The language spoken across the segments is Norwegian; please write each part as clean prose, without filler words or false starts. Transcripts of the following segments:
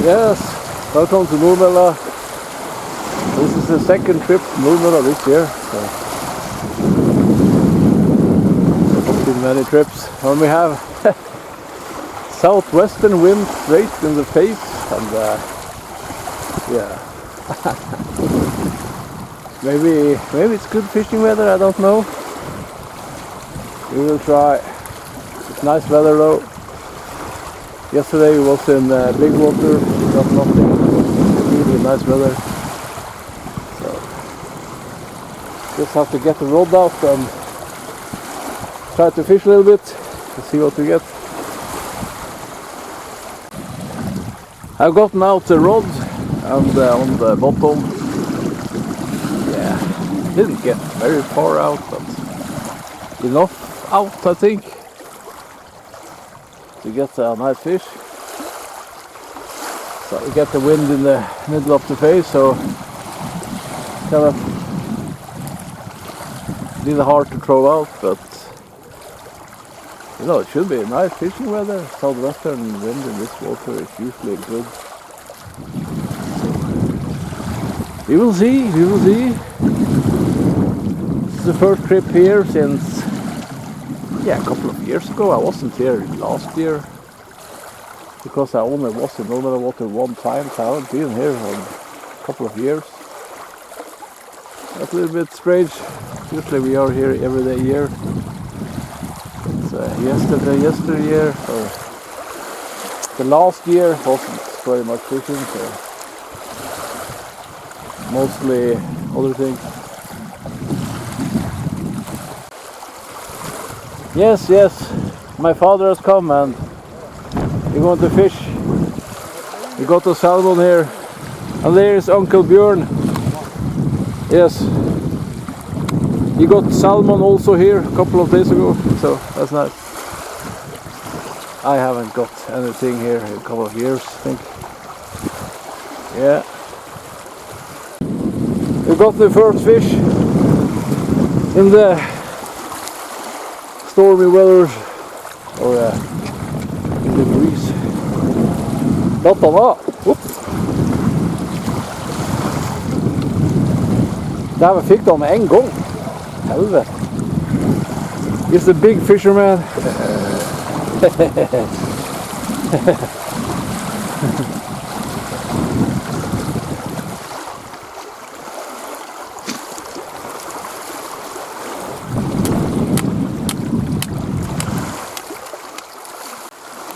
Yes, welcome to Nordmela. This is the second trip to Nordmela this year. So it's been many trips. And we have southwestern wind straight in the face, and yeah. maybe it's good fishing weather, I don't know. We will try. It's nice weather though. Yesterday we was in big water, got nothing. It was really nice weather. So just have to get the rod out and try to fish a little bit to see what we get. I've gotten out the rod and on the bottom. Yeah, didn't get very far out, but enough out, I think, to get a nice fish. So we get the wind in the middle of the face, so kind of a little hard to throw out, but you know, it should be nice fishing weather. Southwestern wind in this water is usually good. We will see, we will see. This is the first trip here since, yeah, a couple of years ago. I wasn't here last year because I only was in Nordmela water one time, so I haven't been here in a couple of years. That's a little bit strange. Usually we are here every day here. But yesterday, so the last year wasn't very much fishing, so mostly other things. Yes, my father has come and we're going to fish. We got the salmon here, and there is Uncle Björn. Yes, he got salmon also here a couple of days ago, so that's nice. I haven't got anything here in a couple of years, I think. Yeah. We got the first fish in the stormy weather, or in the breeze. Got den da! Der fikk den med en gang. Helvete. He's a big fisherman.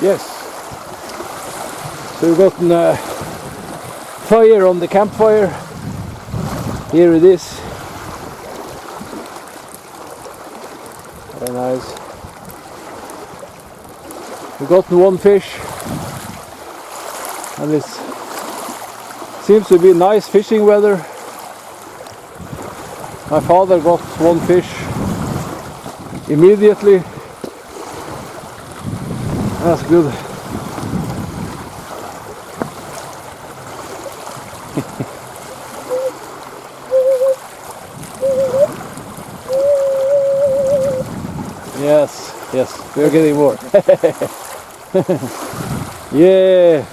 Yes. So we've gotten fire on the campfire. Here it is. Very nice. We've gotten one fish, and it seems to be nice fishing weather. My father got one fish immediately. That's good. Yes, we're getting more. Yeah.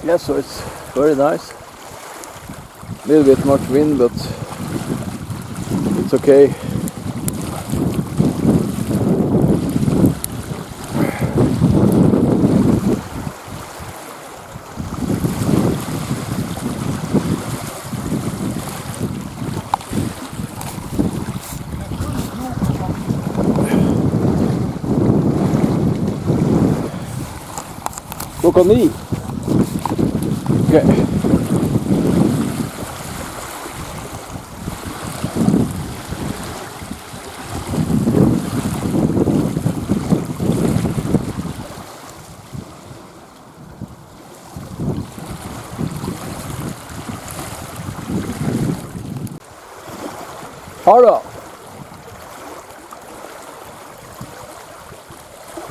Yeah, so it's very nice. A little bit much wind, but it's okay. Klokka 9. Okay. Harda.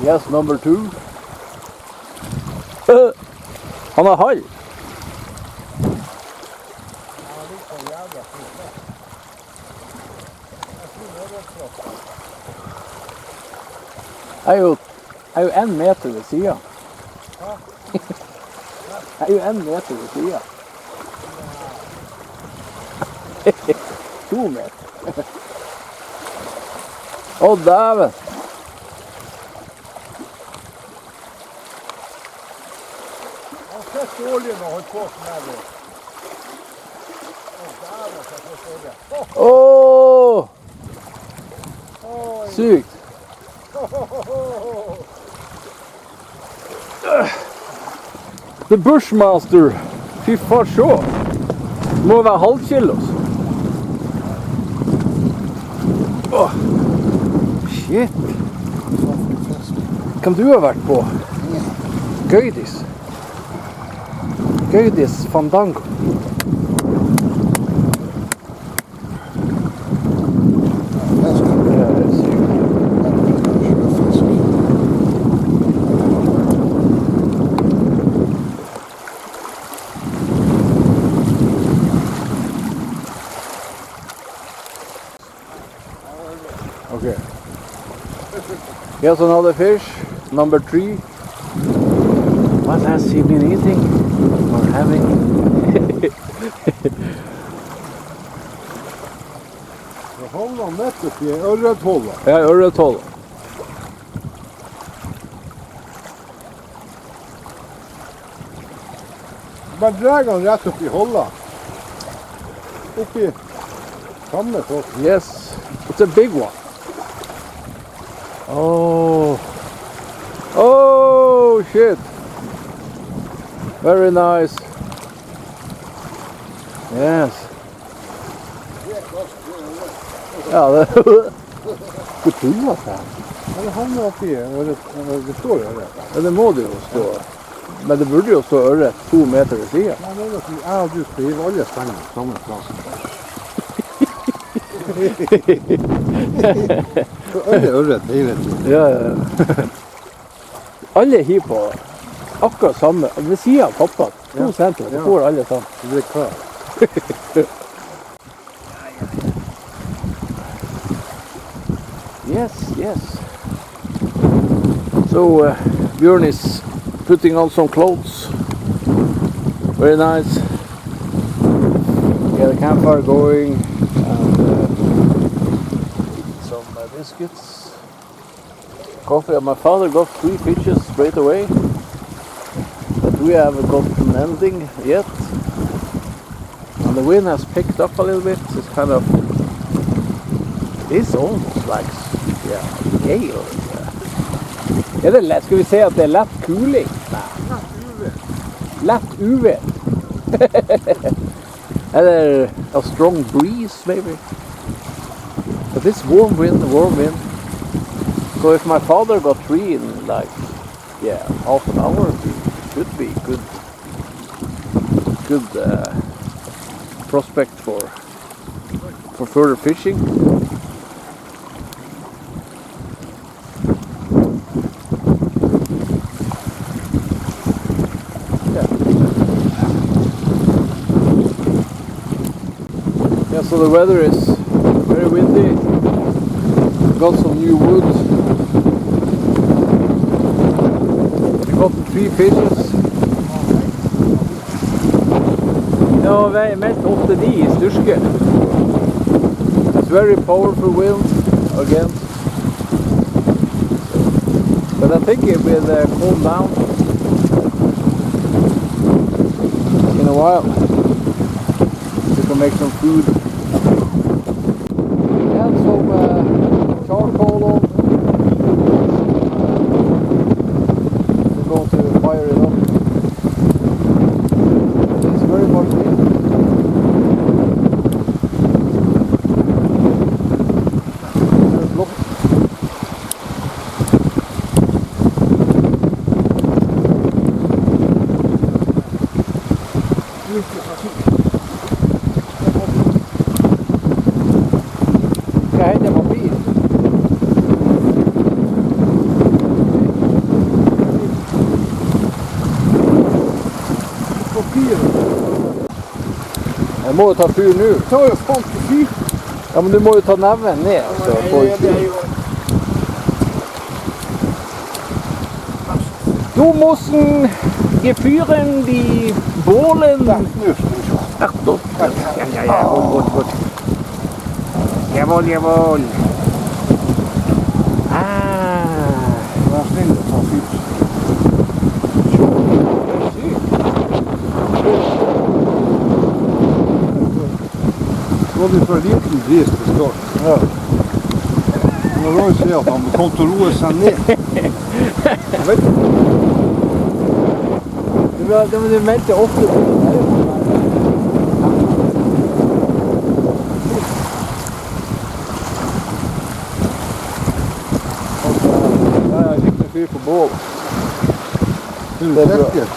Yes, number 2. Han har hall. Er jo 1 meter ved siden. Er jo 1 meter ved siden. 2 meter. Å, dæven. Han ser dårlig når han får sånn her. Å, dæven, så får større. Åh! Sykt. The Bushmaster. Fy faen, se. Det må være halvkilos. Åh. Shit. Kan du ha vært på? Gøydis. Gøydis fandango. Okay. Here's another fish, number 3. What has he been eating or having? Jeg holder han nettopp i ørretholdet. Ja, ørretholdet. Bare drar han rett opp i holdet. Oppi samme tåk. Yes, it's a big one. Oh, oh shit! Very nice. Yes. Ja, det hvor tuller det? Han havner oppi ørret. Det står ørret. Ja, det må det jo stå. Men det burde jo stå ørret 2 meter ved siden. Nei, det er jo som jeg og du skal hive alle stengene på samme plass. Så alle ørret hele tiden. Ja, ja. Alle hiver på akkurat samme, ved siden av pappa. 2 centimeter, så får alle sammen. Det blir klar. Yes, yes. So Bjørn is putting on some clothes. Very nice. Get a campfire going and eat some biscuits. Coffee. My father got 3 fishes straight away, but we haven't gotten anything yet. And the wind has picked up a little bit. It's kind of, it's almost like, yeah, gale. Er det lett? Skal vi si at det er lett kuling? Nei. Lett uvær. Eller a strong breeze, maybe. But it's warm wind, warm wind. So if my father got 3 in like, yeah, half an hour, it should be good prospect for further fishing. Yeah, so the weather is very windy. Got some new wood. I got 3 fishes. Ja, vi er meldt 8-9 i styrke. It's very powerful wind again. But I think it will calm down in a while. We can make some food. And some charcoal on. We're going to fire it up. It's very much in. må jo ta fyr nå. Det tar jo faen på fyr. Ja, men du må jo ta neven ned, så får du fyr. Du müssen geführen die Bohlen. Ach doch. Ja, gut. Jawohl. Vær snill å ta fyr. Det var litt for liten gris til start. Ja. Når Roy sier at han kom til å roe seg ned. Jeg vet ikke. Du meldte ofte på det. Ja, jeg fikk en fyr på bål. Det er lekkert.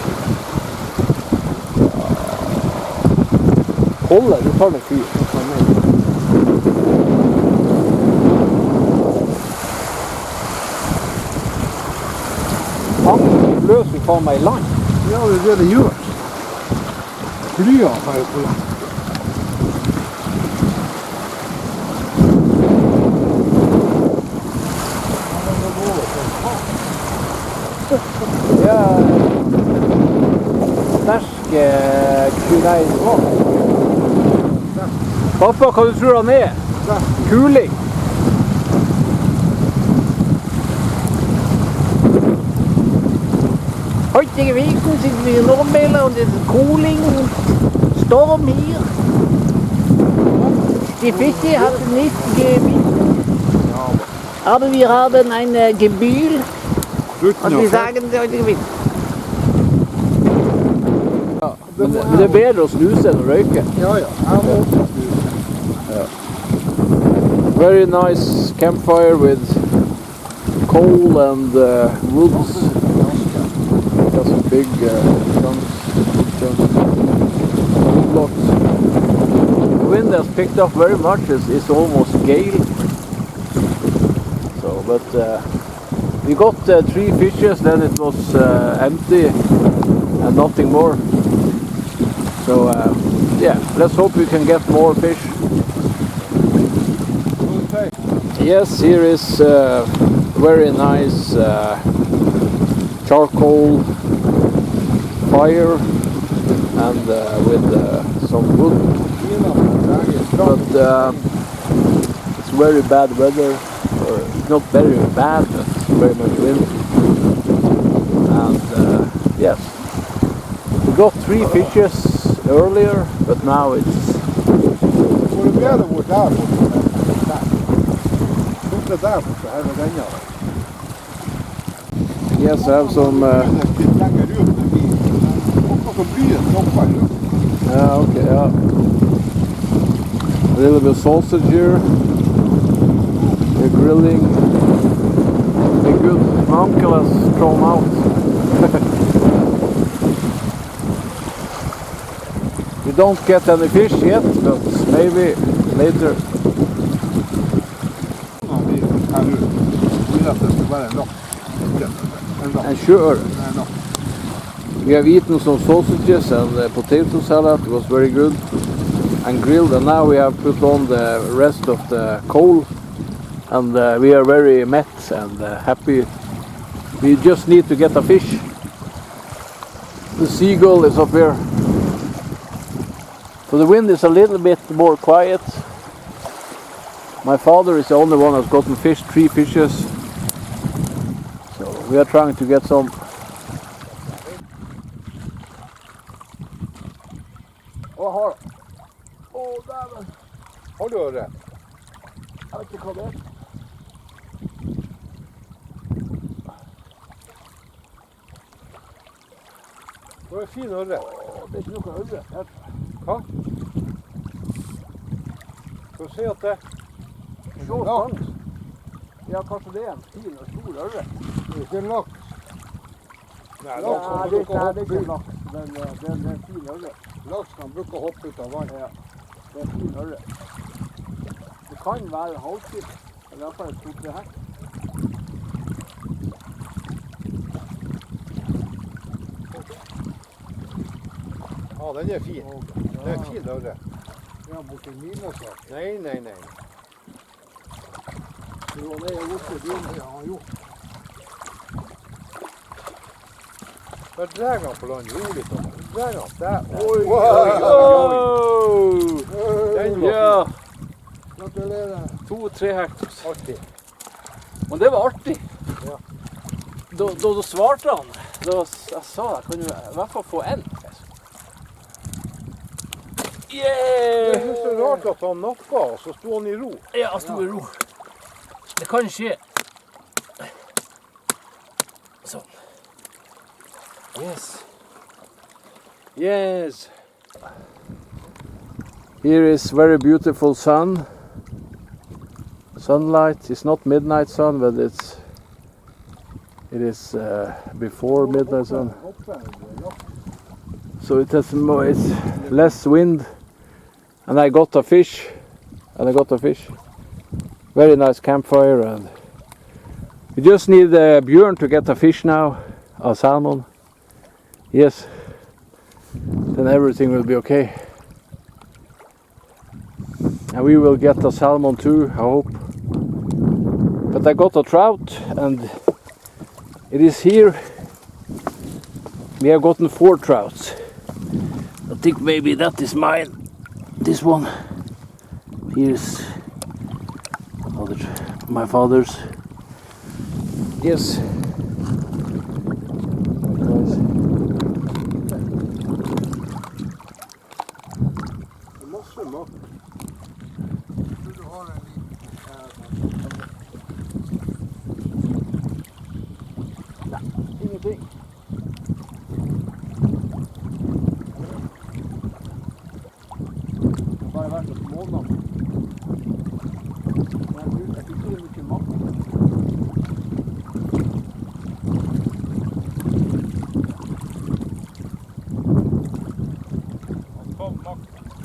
Holde, du tar en fyr. Han løser jo faen meg i land. Ja, det er det gjør. Flyene har jo på land. Ja, sterske kulein. Pappa, hva du tror han er? Kuling. Heutige Wochen sind wir in Nordmela und es ist Cooling und Sturm hier. Die Fische hatten nicht gebissen, aber wir haben ein Gebühl und wir sagen sie heute gewinnen. Ja, men det er bedre å snuse enn å røyke. Ja. Jeg må også snuse. Very nice campfire with coal and woods. Got some big chunks. Blocks. The wind has picked up very much. It's almost gale. So, but we got 3 fishes. Then it was empty and nothing more. So yeah, let's hope we can get more fish. Yes, here is very nice charcoal fire and with some wood, but it's very bad weather, or not very bad, but very much wind. And yes, we got 3 fishes earlier, but now it's yes, I have some okay, yeah. A little bit of sausage here. They're grilling. They're good. My uncle has thrown out. We don't get any fish yet, but maybe later. And sure. We have eaten some sausages and potato salad. It was very good and grilled, and now we have put on the rest of the coal, and we are very met and happy. We just need to get a fish. The seagull is up here. So the wind is a little bit more quiet. My father is the only one that's gotten fish, 3 fishes. So we are trying to get some. Dæven. Har du øre? Jeg vet ikke hva det er. Det var en fin øre. Det er ikke noe øre. Hva? Skal du si at det Se stans. Ja, kanskje det er en fin og stor øre. Det er ikke en laks. Nei, det er ikke en laks, men det er en fin øre. Laks kan bruke å hoppe ut av vann. Ja, det er en fin øre. Det kan være en halvskip, eller i hvert fall et 2-3 hekk. Ja, den er fin. Det er en fin øre. Ja, borte i Nordmela. Nei, nei, nei. Jo, det er borte i byen. Ja, jo. Bare dreg han på land, rolig sånn. Dreg han, der. Oi, oi, Wow. oi, oi. Den var Ja, Gratulerer. 2-3 hektar. artig. Men det var artig. Ja. Da svarte han. Jeg sa jeg kan jo i hvert fall få en. Jeg Yeah! synes det er rart at han nakka, og så sto han i ro. Ja, jeg sto i ro. Det kan skje. Sånn. Yes. Yes. Here is very beautiful sun. Sunlight. It's not midnight sun, but it is before midnight sun. So it has it's less wind, and I got a fish. Very nice campfire, and we just need Bjørn to get a fish now, a salmon. Yes, then everything will be okay. And we will get a salmon too, I hope. But I got a trout, and it is here. We have gotten 4 trouts. I think maybe that is mine. This one. Here's my father's. Yes. Masse mat. Du har en liten Ingenting. Det har bare vært et måned. Men jeg fikk ikke mye mat.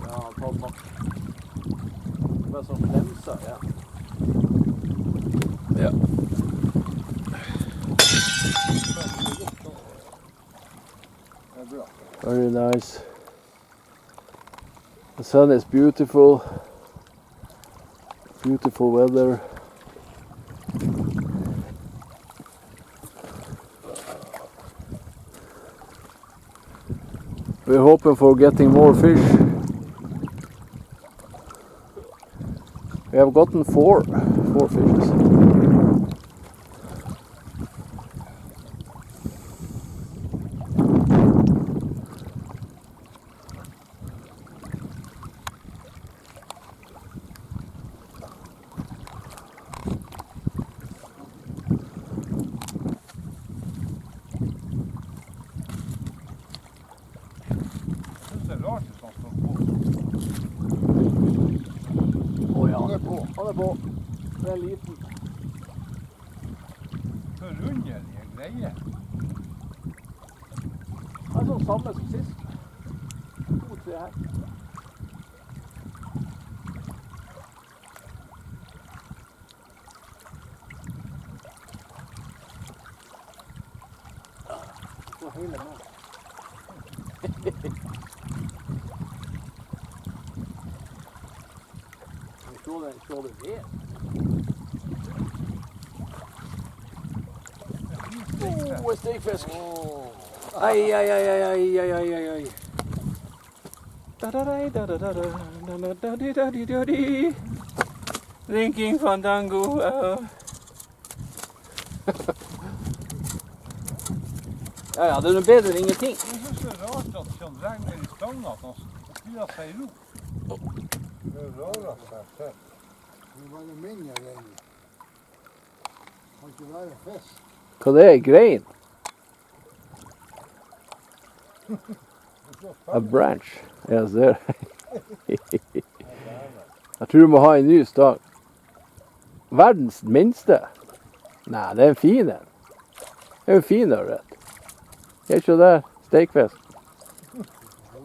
Ja, tatt makt. Det var sånn flemser, ja. Ja. Very nice. The sun is beautiful. Beautiful weather. We're hoping for getting more fish. We have gotten four fishes. Det er rart hvis han står på. Han er på. Det er liten. Forunderlige greier. Det er sånn samme som sist. 2-3 her. Så hele med. Slå det ved. En stekfisk. Ai. Drinking fandango. Ja, det er noe bedre enn ingenting. Jeg synes det er rart at han regner i stangen, at han stiller seg i ro. Det er rart jeg ser. Det er bare mindre regn. Det kan ikke være fisk. Hva det er? Grein? A branch. Yes, there. Jeg tror du må ha en ny stang. Verdens minste. Nei, det er en fin en. Det er en fin ørret. Er ikke det stekfisk?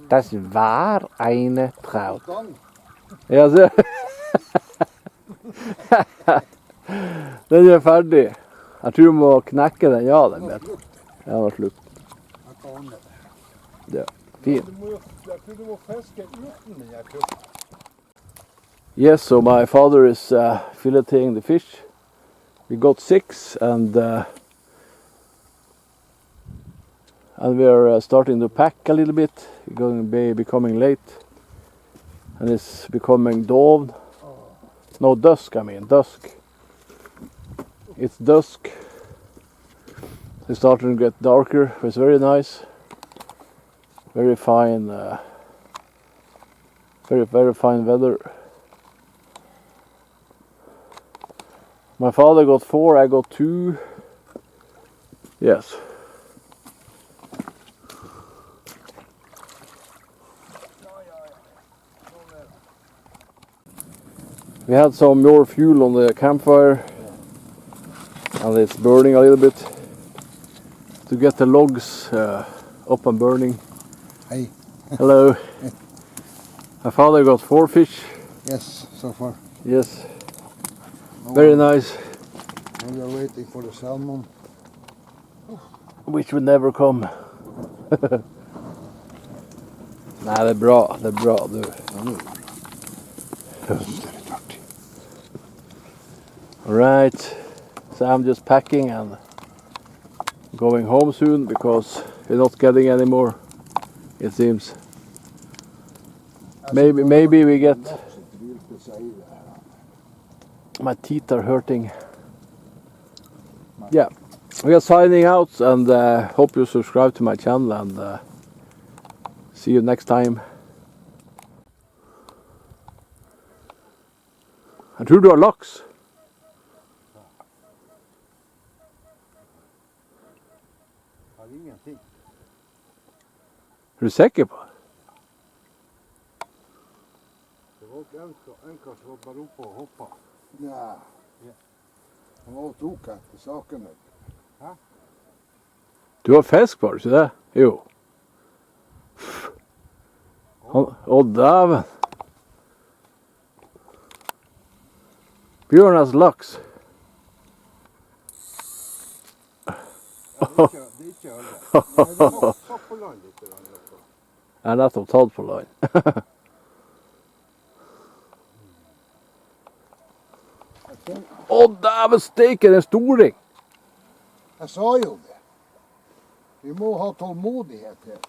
Das war eine Traut. Stang. Ja, se. Den er ferdig. Jeg tror du må knekke den. Ja, den vet jeg. Ja, den var slutt. Jeg kan ordne det. Ja, fin. Jeg tror du må fiske uten den her kutten. Yes, so my father is filleting the fish. We got 6 and we are starting to pack a little bit. We're going to be becoming late. And it's becoming dawn. No, dusk, I mean, dusk. It's dusk. It's starting to get darker. It's very nice. Very fine. Very fine weather. My father got 4, I got 2. Yes. We had some more fuel on the campfire and it's burning a little bit to get the logs up and burning. Hey. Hello. My father got 4 fish. Yes, so far. Yes. Very nice. And we are waiting for the salmon. Which will never come. Nei, det er bra. Det er bra, du. Alright. So I'm just packing and going home soon because we're not getting any more, it seems. Maybe we get... My teeth are hurting. Yeah, we are signing out and hope you subscribe to my channel and see you next time. Jeg tror du har laks. Har ingenting. Er du sikker på det? Det var en kar som var bare oppe og hoppet. Ja. Han var tok etter saken. Hæ? Du har fisk, var du ikke det? Jo. Å, dæven. Bjørnas laks. Det er ikke alle. Det er satt på land litt. Jeg har nettopp tatt på land. Å, dæven steike, det er en storing. Jeg sa jo det. Vi må ha tålmodighet her.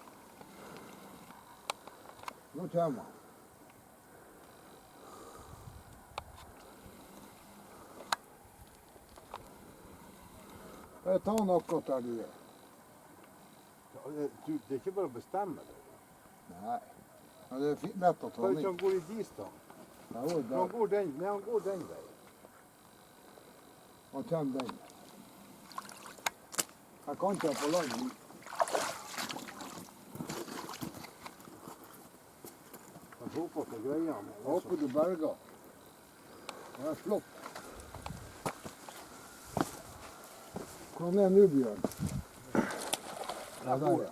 Nå kommer han. Ta noe der du er. Det er ikke bare å bestemme det. Nei. Men det er lett å ta Bare den ikke han går i dis da. Han går den veien. Han kommer den. Jeg kan ta på land. Jeg håper på greia. Jeg håper du berger. Det er flott. Hvordan er nå, Bjørn? Ja, der, ja.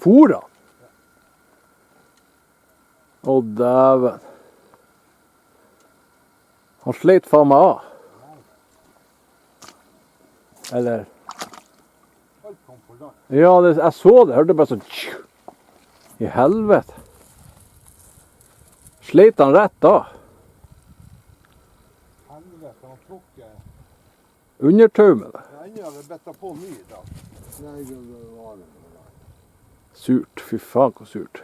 For han? Å, dæven. Han sleit faen meg av. Eller? Alt kom på land. Ja, jeg så det. Jeg hørte bare sånn tju. I helvete. Sleit han rett da? Helvete, han tok... Undertau med det. Jeg hadde bettet på mye i dag. Nei, det var det. Surt. Fy faen, hvor surt.